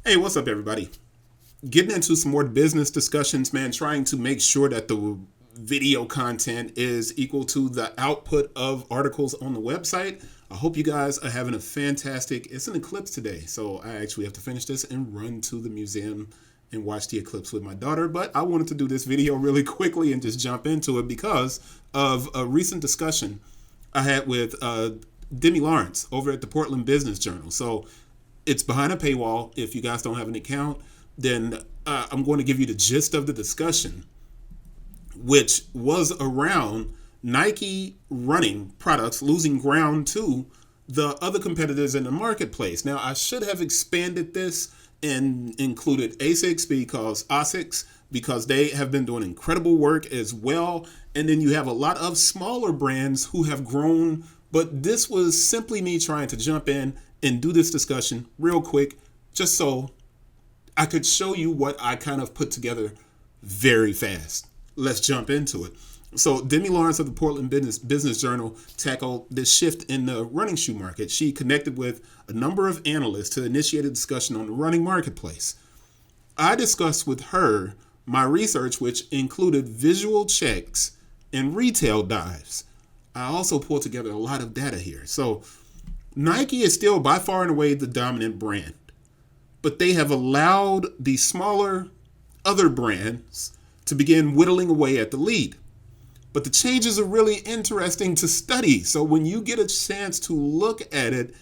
Hey, what's up, everybody? Getting into some more business discussions, man, trying to make sure that the video content is equal to the output of articles on the website. I hope you guys are having a fantastic. It's an eclipse today, so I actually have to finish this and run to the museum and watch the eclipse with my daughter. But I wanted to do this video really quickly and just jump into it because of a recent discussion I had with Demi Lawrence over at the Portland Business Journal. So it's behind a paywall. If you guys don't have an account, then I'm going to give you the gist of the discussion, which was around Nike running products losing ground to the other competitors in the marketplace. Now, I should have expanded this and included ASICS because they have been doing incredible work as well. And then you have a lot of smaller brands who have grown. But this was simply me trying to jump in and do this discussion real quick, just so I could show you what I kind of put together very fast. Let's jump into it. So Demi Lawrence of the Portland Business Journal tackled this shift in the running shoe market. She connected with a number of analysts to initiate a discussion on the running marketplace. I discussed with her my research, which included visual checks and retail dives. I also pulled together a lot of data here. So Nike is still by far and away the dominant brand, but they have allowed the smaller other brands to begin whittling away at the lead. But the changes are really interesting to study. So when you get a chance to look at it,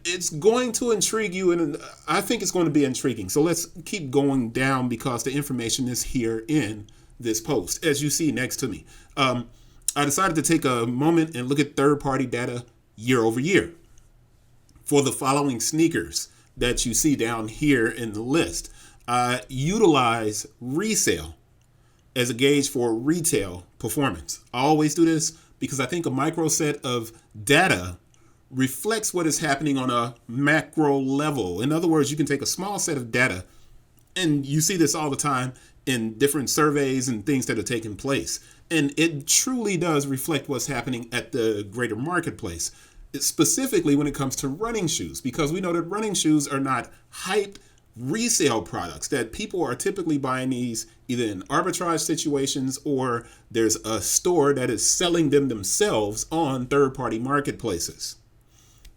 it's going to intrigue you, and I think it's going to be intriguing. So let's keep going down because the information is here in this post, as you see next to me. I decided to take a moment and look at third-party data year over year for the following sneakers that you see down here in the list. Utilize resale as a gauge for retail performance. I always do this because I think a micro set of data reflects what is happening on a macro level. In other words, you can take a small set of data, and you see this all the time in different surveys and things that are taking place. And it truly does reflect what's happening at the greater marketplace, specifically when it comes to running shoes, because we know that running shoes are not hyped resale products, that people are typically buying these either in arbitrage situations or there's a store that is selling them themselves on third-party marketplaces.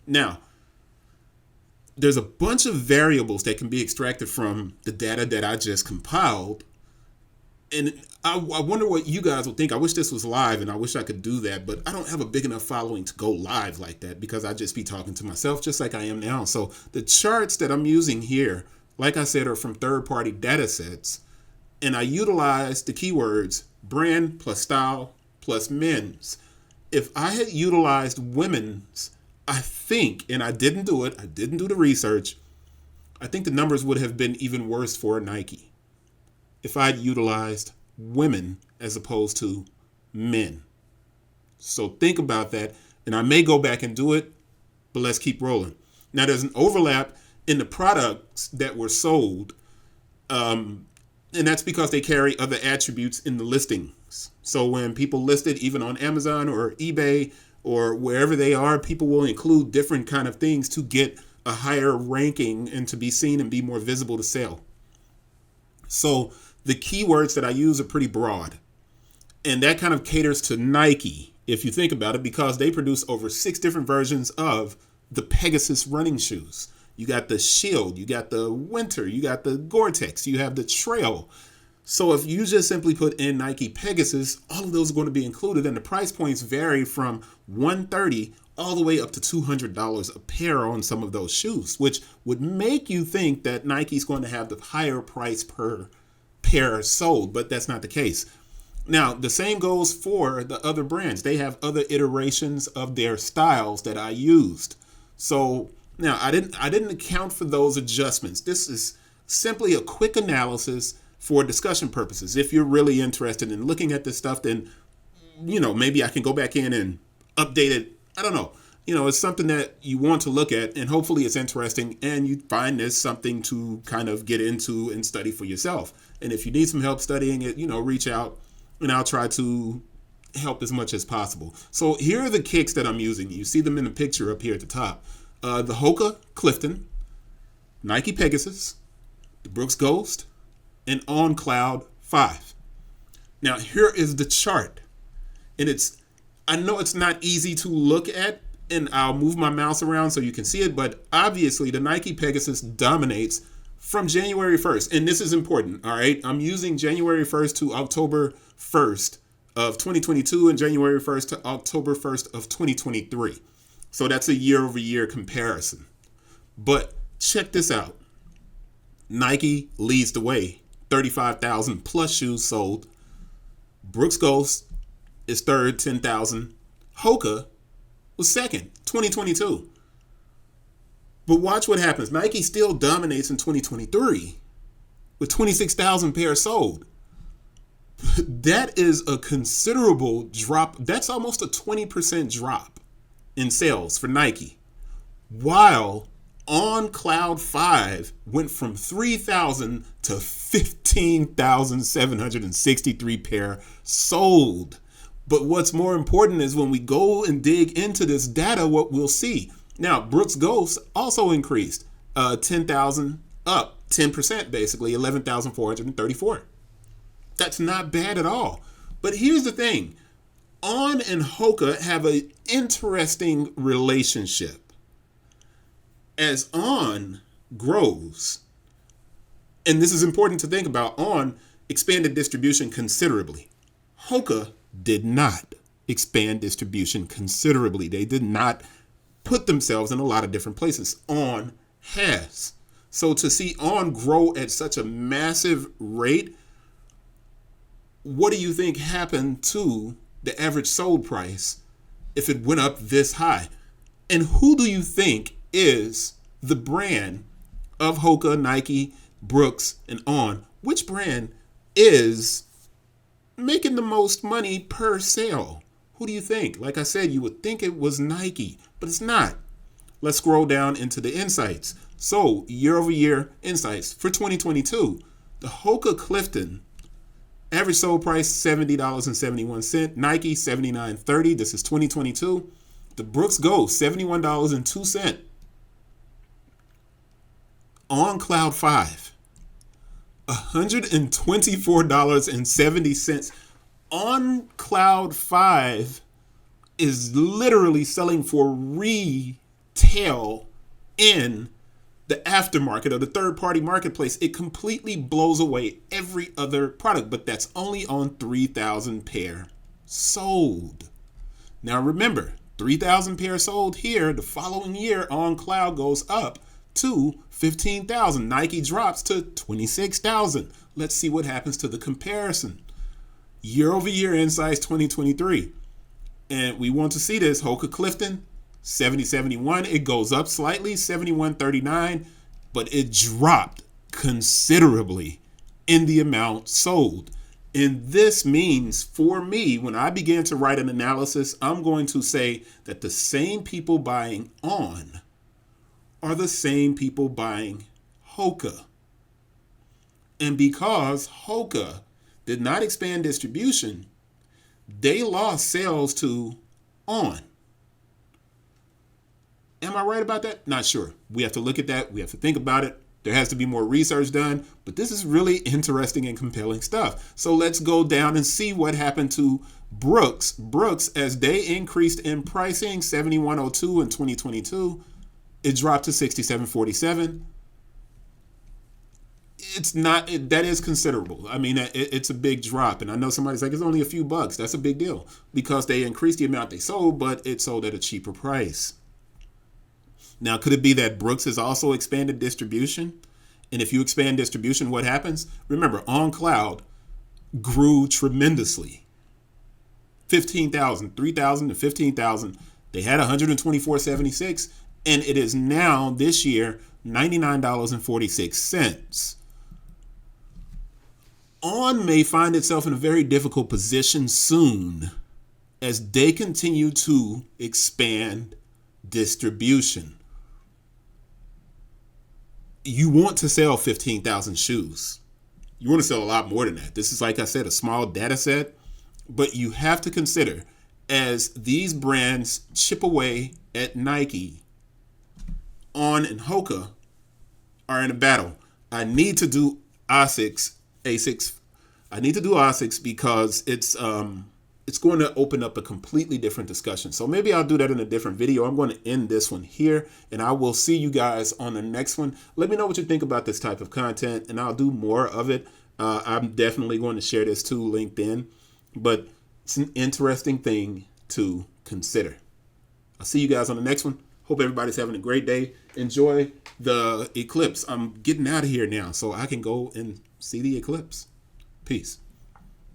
Now, there's a bunch of variables that can be extracted from the data that I just compiled. And I wonder what you guys would think. I wish this was live and I wish I could do that, but I don't have a big enough following to go live like that because I just be talking to myself just like I am now. So the charts that I'm using here, like I said, are from third-party data sets. And I utilize the keywords brand plus style plus men's. If I had utilized women's, I think, and I didn't do it, I didn't do the research, I think the numbers would have been even worse for Nike if I'd utilized women as opposed to men. So think about that, and I may go back and do it, but let's keep rolling. Now, there's an overlap in the products that were sold, and that's because they carry other attributes in the listings. So when people list it, even on Amazon or eBay or wherever they are, people will include different kind of things to get a higher ranking and to be seen and be more visible to sell. So the keywords that I use are pretty broad. And that kind of caters to Nike, if you think about it, because they produce over 6 different versions of the Pegasus running shoes. You got the Shield, you got the Winter, you got the Gore-Tex, you have the Trail. So if you just simply put in Nike Pegasus, all of those are going to be included, and the price points vary from $130 all the way up to $200 a pair on some of those shoes, which would make you think that Nike's going to have the higher price per pair sold, but that's not the case. Now, the same goes for the other brands. They have other iterations of their styles that I used. So now I didn't account for those adjustments. This is simply a quick analysis for discussion purposes. If you're really interested in looking at this stuff, then maybe I can go back in and update it. I don't know. It's something that you want to look at, and hopefully it's interesting and you find this something to kind of get into and study for yourself. And if you need some help studying it, reach out and I'll try to help as much as possible. So here are the kicks that I'm using. You see them in the picture up here at the top. The HOKA Clifton, Nike Pegasus, the Brooks Ghost, and On Cloud 5. Now, here is the chart. And I know it's not easy to look at, and I'll move my mouse around so you can see it, but obviously the Nike Pegasus dominates from January 1st. And this is important, all right? I'm using January 1st to October 1st of 2022 and January 1st to October 1st of 2023. So that's a year-over-year comparison. But check this out. Nike leads the way. 35,000 plus shoes sold. Brooks Ghost is third, 10,000. HOKA was second, 2022. But watch what happens. Nike still dominates in 2023 with 26,000 pairs sold. That is a considerable drop. That's almost a 20% drop in sales for Nike. While On Cloud 5 went from 3,000 to 15,763 pair sold. But what's more important is when we go and dig into this data, what we'll see. Now, Brooks Ghost also increased 10,000 up, 10% basically, 11,434. That's not bad at all. But here's the thing. On and HOKA have an interesting relationship. As On grows, and this is important to think about, On expanded distribution considerably. HOKA did not expand distribution considerably. They did not put themselves in a lot of different places. On has. So to see On grow at such a massive rate, what do you think happened to the average sold price if it went up this high? And who do you think is the brand of HOKA, Nike, Brooks, and On? Which brand is making the most money per sale? Who do you think? Like I said, you would think it was Nike, but it's not. Let's scroll down into the insights. So year-over-year insights for 2022. The HOKA Clifton average sold price $70.71. Nike $79.30. This is 2022. The Brooks Ghost $71.02. On Cloud 5 $124.70. On Cloud 5 is literally selling for retail in the aftermarket or the third-party marketplace. It completely blows away every other product, but that's only on 3,000 pair sold. Now remember, 3,000 pairs sold here. The following year, On Cloud goes up to 15,000. Nike drops to 26,000. Let's see what happens to the comparison. Year-over-year insights 2023. And we want to see this. HOKA Clifton, 70.71. It goes up slightly, 71.39, but it dropped considerably in the amount sold. And this means for me, when I began to write an analysis, I'm going to say that the same people buying On are the same people buying HOKA. And because HOKA did not expand distribution, they lost sales to On. Am I right about that? Not sure. We have to look at that. We have to think about it. There has to be more research done, but this is really interesting and compelling stuff. So let's go down and see what happened to Brooks. Brooks, as they increased in pricing, $71.02 in 2022, it dropped to $67.47. That is considerable. I mean, it's a big drop. And I know somebody's like, it's only a few bucks. That's a big deal because they increased the amount they sold, but it sold at a cheaper price. Now, could it be that Brooks has also expanded distribution? And if you expand distribution, what happens? Remember, On Cloud grew tremendously. 15,000, 3,000 to 15,000. They had 124.76, and it is now this year $99.46. On may find itself in a very difficult position soon as they continue to expand distribution. You want to sell 15,000 shoes. You want to sell a lot more than that. This is, like I said, a small data set, but you have to consider as these brands chip away at Nike, On and HOKA are in a battle. I need to do ASICs. I need to do ASICs because it's going to open up a completely different discussion. So maybe I'll do that in a different video. I'm going to end this one here, and I will see you guys on the next one. Let me know what you think about this type of content, and I'll do more of it. I'm definitely going to share this to LinkedIn, but it's an interesting thing to consider. I'll see you guys on the next one. Hope everybody's having a great day. Enjoy the eclipse. I'm getting out of here now so I can go and see the eclipse. Peace.